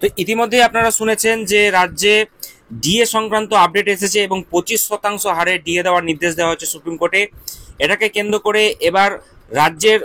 তো ইতিমধ্যে আপনারা শুনেছেন যে রাজ্যে ডিএ সংক্রান্ত আপডেট এসেছে এবং 25% হারে ডিএ দেওয়ার নির্দেশ দেওয়া হচ্ছে সুপ্রিম কোর্টে। এটাকে কেন্দ্র করে এবার রাজ্যের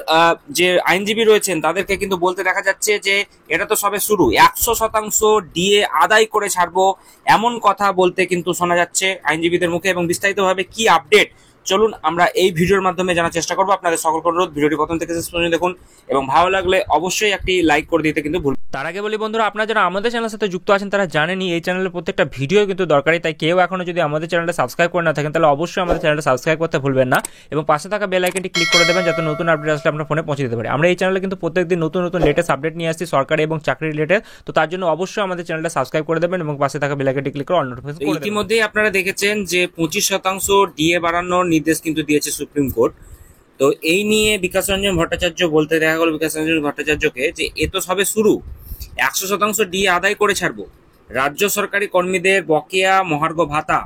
যে আইনজীবী রয়েছেন তাদেরকে কিন্তু বলতে দেখা যাচ্ছে যে এটা তো সবে শুরু, 100% ডিএ আদায় করে ছাড়বো এমন কথা বলতে কিন্তু শোনা যাচ্ছে আইনজীবীদের মুখে। এবং বিস্তারিতভাবে কি আপডেট চলুন আমরা এই ভিডিওর মাধ্যমে জানার চেষ্টা করবো। আপনাদের সকলকে অনুরোধ ভিডিওটি প্রথম থেকে শেষ পর্যন্ত দেখুন এবং ভালো লাগলে অবশ্যই একটি লাইক করে দিতে কিন্তু ভুলবেন। তার আগে বলি বন্ধুরা, আপনারা যারা আমাদের চ্যানেলের সাথে যুক্ত আছেন তারা জানেনই এই চ্যানেলের প্রত্যেকটা ভিডিও কিন্তু দরকারি, তাই কেউ এখনো যদি আমাদের চ্যানেলটা সাবস্ক্রাইব করে না থাকেন তাহলে অবশ্যই আমাদের চ্যানেলটা সাবস্ক্রাইব করতে ভুলবেন না এবং পাশে থাকা বেল আইকনটি ক্লিক করে দেবেন যাতে নতুন আপডেট আসলে আপনার ফোনে পৌঁছে দিতে পারে। আমরা এই চ্যানেলে কিন্তু প্রত্যেকদিন নতুন নতুন লেটেস্ট আপডেট নিয়ে আসছি সরকারি এবং চাকরি রিলেটেড, তো তার জন্য অবশ্যই আমাদের চ্যানেলটা সাবস্ক্রাইব করে দেবেন এবং পাশে থাকা বেল আইকনটি ক্লিক করে অল নোটিফিকেশন করে দেবেন। ইতিমধ্যেই আপনারা দেখেছেন যে 25% ডিএ বাড়ানোর নির্দেশ কিন্তু দিয়েছে সুপ্রিম কোর্ট। তো এই নিয়ে বিকাশ রঞ্জন ভট্টাচার্য বলতে দেখা গেল বিকাশ রঞ্জন ভট্টাচার্যকে যে এ তো সবে শুরু, 100% ডিএ আদায় করে ছাড়বো। রাজ্য সরকারি কর্মীদের বকেয়া মহার্ঘ ভাতা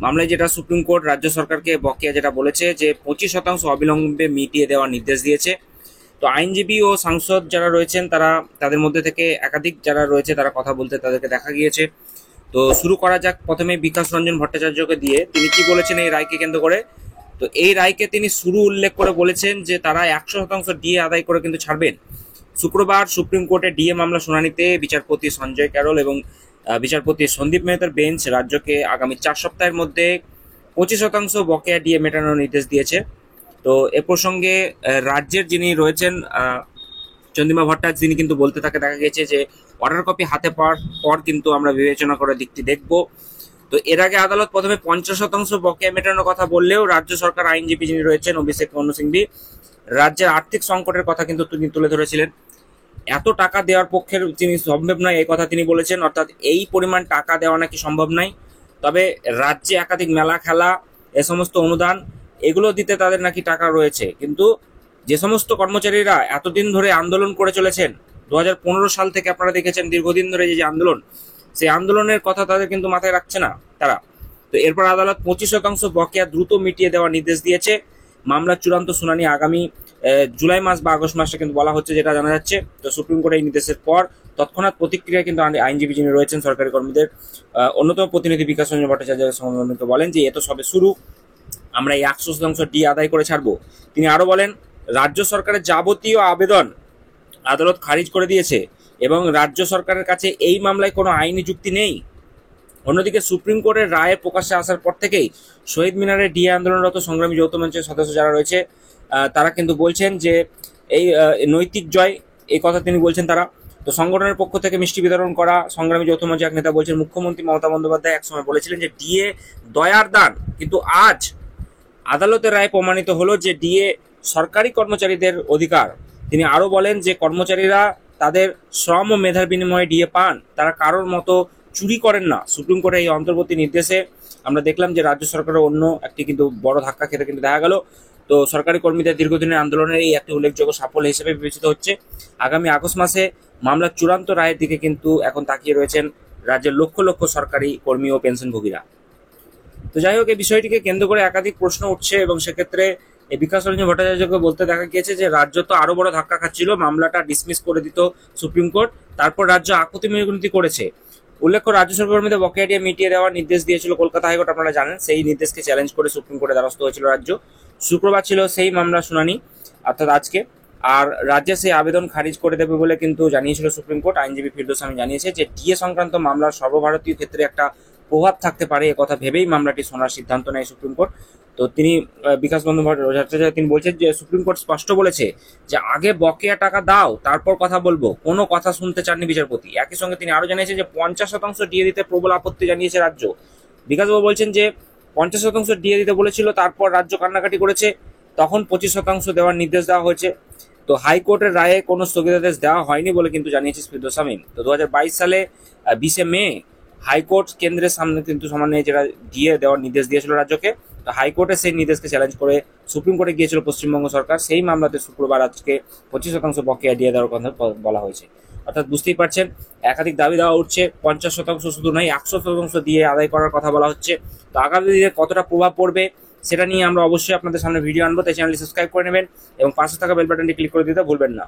মামলায় যেটা সুপ্রিম কোর্ট রাজ্য সরকারকে বকেয়া যেটা বলেছে যে 25% অবিলম্বে মিটিয়ে দেওয়ার নির্দেশ দিয়েছে। তো আইনজীবী ও সাংসদ যারা রয়েছেন তাদের মধ্যে থেকে একাধিক যারা রয়েছে তারা কথা বলতে তাদেরকে দেখা গিয়েছে। তো শুরু করা যাক প্রথমে বিকাশ রঞ্জন ভট্টাচার্যকে দিয়ে, তিনি কি বলেছেন এই রায়কে কেন্দ্র করে। তো এই রায়কে তিনি শুরু উল্লেখ করে বলেছেন যে তারা 100% ডিএ আদায় করে কিন্তু ছাড়বেন। শুক্রবার সুপ্রিম কোর্টে ডিএ মামলা শুনানিতে বিচারপতি সঞ্জয় ক্যারল এবং বিচারপতি সন্দীপ মেহতার বেঞ্চ রাজ্যকে আগামী 4 সপ্তাহের মধ্যে 25% বকেয়া ডিএ মেটানোর নির্দেশ দিয়েছে। তো এ প্রসঙ্গে রাজ্যের যিনি রয়েছেন চন্দ্রিমা ভট্টাচার্য, তিনি কিন্তু বলতে তাকে দেখা গেছে যে অর্ডার কপি হাতে পাওয়ার পর কিন্তু আমরা বিবেচনা করে দিকটি দেখব। তো এর আগে আদালত প্রথমে 50% বকেয়া মেটানোর কথা বললেও রাজ্য সরকার আইনজীবী যিনি রয়েছেন অভিষেক মনু সিংভি রাজ্যের আর্থিক সংকটের কথা কিন্তু তিনি তুলে ধরেছিলেন। এত টাকা দেওয়ার পক্ষের তিনি সম্ভব নয় এই কথা তিনি বলেছেন, অর্থাৎ এই পরিমাণ টাকা দেওয়া নাকি সম্ভব নয়। তবে রাজ্যে একাধিক মেলা খেলা এ সমস্ত অনুদান এগুলো দিতে তাদের নাকি টাকা রয়েছে, কিন্তু যে সমস্ত কর্মচারীরা এতদিন ধরে আন্দোলন করে চলেছেন 2015 সাল থেকে আপনারা দেখেছেন দীর্ঘদিন ধরে যে আন্দোলন, সেই আন্দোলনের কথা তাদের কিন্তু মাথায় রাখছে না তারা। তো এরপর আদালত 25% বকেয়া দ্রুত মিটিয়ে দেওয়ার নির্দেশ দিয়েছে। মামলার চূড়ান্ত শুনানি আগামী জুলাই মাস বা আগস্ট মাসে কিন্তু বলা হচ্ছে যেটা জানা যাচ্ছে। তো সুপ্রিম কোর্টের এই নির্দেশের পর তৎক্ষণাৎ প্রতিক্রিয়া কিন্তু আইনজীবী যিনি রয়েছেন সরকারি কর্মীদের অন্যতম প্রতিনিধি বিকাশ রঞ্জন ভট্টাচার্যের সংবাদদাতাকে বলেন যে এ তো সবে শুরু, আমরা এই 100% ডিএ আদায় করে ছাড়বো। তিনি আরো বলেন রাজ্য সরকারের যাবতীয় আবেদন আদালত খারিজ করে দিয়েছে এবং রাজ্য সরকারের কাছে এই মামলায় কোনো আইনি যুক্তি নেই। অন্যদিকে সুপ্রিম কোর্টের রায়ে প্রকাশ্যে আসার পর থেকেই শহীদ মিনারে ডিএ আন্দোলনরত সংগ্রামী যৌথ মঞ্চের সদস্য যারা রয়েছে তারা কিন্তু বলছেন যে এই নৈতিক জয়, এই কথা তিনি বলছেন তারা। তো সংগঠনের পক্ষ থেকে মিষ্টি বিতরণ করা সংগ্রামী যৌথ মঞ্চের এক নেতা বলছেন মুখ্যমন্ত্রী মমতা বন্দ্যোপাধ্যায় একসময় বলেছিলেন যে ডিএ দয়ার দান, কিন্তু আজ আদালতের রায় প্রমাণিত হলো যে ডিএ সরকারি কর্মচারীদের অধিকার। তিনি আরো বলেন যে কর্মচারীরা তাদের শ্রম ও মেধার বিনিময়ে ডিএ পান, তারা কারোর মতো চুরি করেন না। সুপ্রিম কোর্টের এই অন্তর্বর্তী নির্দেশে আমরা দেখলাম যে রাজ্য সরকারের অন্য একটি কিন্তু বড় ধাক্কা খেতে কিন্তু দেখা গেল। তো সরকারি কর্মীদের দীর্ঘদিনের আন্দোলনের এই একটি উল্লেখযোগ্য সাফল্য হিসেবে বিবেচিত হচ্ছে। আগামী আগস্ট মাসে মামলার চূড়ান্ত রায়ের দিকে কিন্তু এখন তাকিয়ে রয়েছেন রাজ্যের লক্ষ লক্ষ সরকারি কর্মী ও পেনশনভোগীরা। তো যাই হোক, এই বিষয়টিকে কেন্দ্র করে একাধিক প্রশ্ন উঠছে এবং সেক্ষেত্রে এই বিকাশ রঞ্জন ভট্টাচার্যকে বলতে দেখা গিয়েছে যে রাজ্য তো আরো বড় ধাক্কা খাচ্ছিল, মামলাটা ডিসমিস করে দিত সুপ্রিম কোর্ট, তারপর রাজ্য আকুতি মিনতি করেছে। উল্লেখ্য রাজ্য সরকার কর্মীদের বকেয়া ডিএ মিটিয়ে দেওয়ার নির্দেশ দিয়েছিল কলকাতা হাইকোর্ট, আপনারা জানেন। সেই নির্দেশকে চ্যালেঞ্জ করে সুপ্রিম কোর্টে দ্বারস্থ হয়েছিল রাজ্য। শুক্রবার ছিল সেই মামলা শুনানি, অর্থাৎ আজকে। আর রাজ্যে সেই আবেদন খারিজ করে দেবে বলে কিন্তু জানিয়েছিল সুপ্রিম কোর্ট। আইনজীবী ফিরদৌস আমিন জানিয়েছে যে ডিএ সংক্রান্ত মামলার সর্বভারতীয় ক্ষেত্রে একটা প্রভাব থাকতে পারে, কথা ভেবেই মামলাটি শোনার সিদ্ধান্ত নেয় সুপ্রিম কোর্ট। তো তিনি বিকাশ বন্দ্যোপাধ্যায় তিনি বলছেন যে সুপ্রিম কোর্ট স্পষ্ট বলেছে যে আগে বকেয়া টাকা দাও তারপর কথা বলবো, কোনো কথা শুনতে চাননি বিচারপতি। একই সঙ্গে তিনি আরো জানিয়েছেন যে 50% ডিএ দিতে প্রবল আপত্তি জানিয়েছে রাজ্য। বিকাশবাবু বলছেন যে 50% ডিএ দিতে বলেছিল, তারপর রাজ্য কান্নাকাটি করেছে, তখন 25% দেওয়ার নির্দেশ দেওয়া হয়েছে। তো হাইকোর্টের রায়ে কোনো স্থগিতাদেশ দেওয়া হয়নি বলে কিন্তু জানিয়েছে ফিরদৌস আমিন। তো 2022 সালে 20 মে হাইকোর্ট কেন্দ্রের সামনে কিন্তু সামান্য যেটা ডিএ দেওয়ার নির্দেশ দিয়েছিল রাজ্যকে, তো হাইকোর্টে সেই নির্দেশকে চ্যালেঞ্জ করে সুপ্রিম কোর্টে গিয়েছিল পশ্চিমবঙ্গ সরকার। সেই মামলাতে শুক্রবার আজকে 25% বকেয়া ডিএ দেওয়ার কথা বলা হয়েছে। অর্থাৎ বুঝতেই পারছেন একাধিক দাবি দেওয়া উঠছে, 50% শুধু নয় 100% দিয়ে আদায় করার কথা বলা হচ্ছে। তো আগামী দিনে কতটা প্রভাব পড়বে সেটা নিয়ে আমরা অবশ্যই আপনাদের সামনে ভিডিও আনবো, তাই চ্যানেলটি সাবস্ক্রাইব করে নেবেন এবং পাশে থাকা বেল বাটনটি ক্লিক করে দিতে ভুলবেন না।